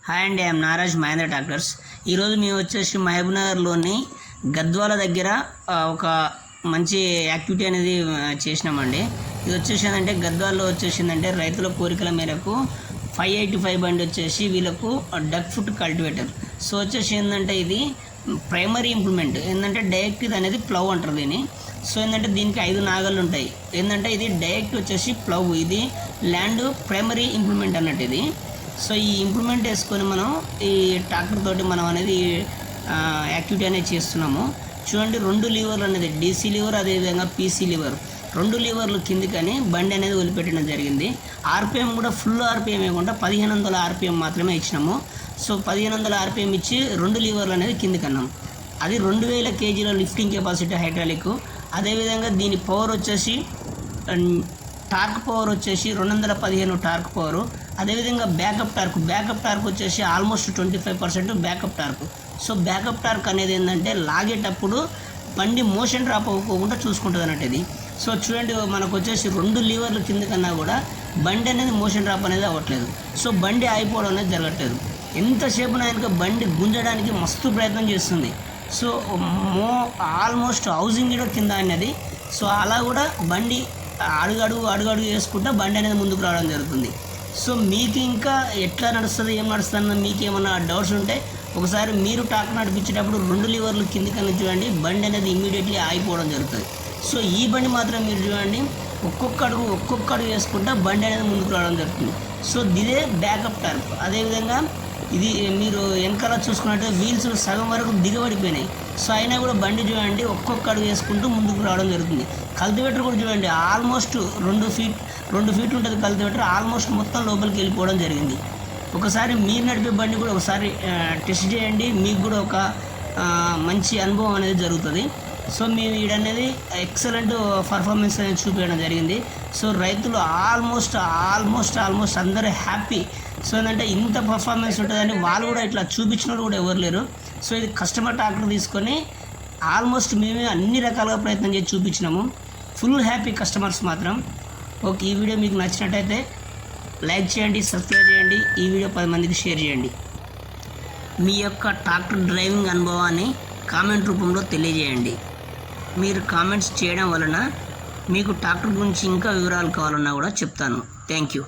Hi అండి, I'm Naraj Mahindra tractors. ఈరోజు మేము వచ్చేసి మహబూబ్నగర్లోని గద్వాల దగ్గర ఒక మంచి యాక్టివిటీ అనేది చేసినామండి. ఇది వచ్చేసిందంటే గద్వాల్లో వచ్చేసిందంటే రైతుల కోరికల మేరకు 585 బండి వచ్చేసి వీళ్ళకు డక్ ఫుట్ కల్టివేటర్. సో వచ్చేసి ఏంటంటే ఇది ప్రైమరీ ఇంప్లిమెంట్ ఏంటంటే డైరెక్ట్ ఇది అనేది ప్లవ్ అంటారు దీన్ని. సో ఏంటంటే దీనికి 5 నాగళ్ళు ఉంటాయి. ఏంటంటే ఇది డైరెక్ట్ వచ్చేసి ప్లవ్, ఇది ల్యాండ్ ప్రైమరీ ఇంప్లిమెంట్ అన్నట్టు ఇది. సో ఈ ఇంప్లిమెంట్ వేసుకొని మనం ఈ ట్రాక్టర్ తోటి మనం అనేది యాక్టివిటీ అనేది చేస్తున్నాము. చూడండి, 2 లీవర్లు అనేది డీసీ లీవర్, అదేవిధంగా పీసీ లీవర్, 2 లీవర్లు కిందికని బండి అనేది వదిలిపెట్టడం జరిగింది. ఆర్పిఎం కూడా ఫుల్ ఆర్పిఎం ఇవ్వకుండా 1500 ఆర్పిఎం మాత్రమే ఇచ్చినాము. సో 1500 ఆర్పిఎం ఇచ్చి 2 లీవర్లు అనేది కిందికన్నాం. అది 2000 కేజీల లిఫ్టింగ్ కెపాసిటీ హైడ్రాలిక్. అదేవిధంగా దీని పవర్ వచ్చేసి టార్క్ పవర్ వచ్చేసి 215 టార్క్ పవరు. అదేవిధంగా బ్యాకప్ టార్క్ వచ్చేసి almost 25% backup torque. So backup torque అనేది ఏంటంటే లాగేటప్పుడు బండి మోషన్ డ్రాప్ అవ్వకుండా చూసుకుంటుంది అన్నట్టు ఇది. సో చూడండి, మనకు వచ్చేసి 2 లీవర్ల కింద కన్నా కూడా బండి అనేది మోషన్ డ్రాప్ అనేది అవ్వట్లేదు. సో బండి ఆగిపోవడం అనేది జరగట్లేదు. ఎంతసేపు కనుక బండి గుంజడానికి మస్తు ప్రయత్నం చేస్తుంది. సో ఆల్మోస్ట్ హౌసింగ్ కూడా కింద అనేది. సో అలా కూడా బండి అడుగు వేసుకుంటా బండి అనేది ముందుకు రావడం జరుగుతుంది. సో మీకు ఇంకా ఎట్లా నడుస్తుంది, ఏం నడుస్తుంది, మీకు ఏమన్నా డౌట్స్ ఉంటే ఒకసారి మీరు ట్రాక్టర్ నడిపించేటప్పుడు 2 లీవర్లు కిందికన్నా చూడండి, బండి అనేది ఇమ్మీడియట్లీ ఆగిపోవడం జరుగుతుంది. సో ఈ బండి మాత్రం మీరు చూడండి, ఒక్కొక్క అడుగు వేసుకుంటా బండి అనేది ముందుకు రావడం జరుగుతుంది. సో ఇదే బ్యాకప్ టార్క్. అదేవిధంగా ఇది మీరు వెనకాల చూసుకున్నట్టు వీల్స్ సగం వరకు దిగబడిపోయినాయి. సో అయినా కూడా బండి చూడండి ఒక్కొక్క అడుగు వేసుకుంటూ ముందుకు రావడం జరుగుతుంది. కల్టివేటర్ కూడా చూడండి, ఆల్మోస్ట్ 2 ఫీట్ ఉంటుంది కల్టివేటర్, ఆల్మోస్ట్ మొత్తం లోపలికి వెళ్ళిపోవడం జరిగింది. ఒకసారి మీరు నడిపే బండి కూడా ఒకసారి టెస్ట్ చేయండి, మీకు కూడా ఒక మంచి అనుభవం అనేది జరుగుతుంది. సో మేము వీడనేది ఎక్సలెంట్ పర్ఫార్మెన్స్ అనేది చూపించడం జరిగింది. సో రైతులు ఆల్మోస్ట్ అందరూ హ్యాపీ. సో ఏంటంటే ఇంత పర్ఫార్మెన్స్ ఉంటుందని వాళ్ళు కూడా ఇట్లా చూపించిన వాళ్ళు కూడా ఎవరు లేరు. సో ఇది కస్టమర్ ట్రాక్టర్ తీసుకొని ఆల్మోస్ట్ మేమే అన్ని రకాలుగా ప్రయత్నం చేసి చూపించినాము. ఫుల్ హ్యాపీ కస్టమర్స్ మాత్రం. ఓకే, ఈ వీడియో మీకు నచ్చినట్టయితే లైక్ చేయండి, సబ్స్క్రైబ్ చేయండి, ఈ వీడియో 10 మందికి షేర్ చేయండి. మీ యొక్క ట్రాక్టర్ డ్రైవింగ్ అనుభవాన్ని కామెంట్ రూపంలో తెలియజేయండి. మీరు కామెంట్స్ చేయడం వలన మీకు ట్రాక్టర్ గురించి ఇంకా వివరాలు కావాలన్నా కూడా చెప్తాను. Thank you.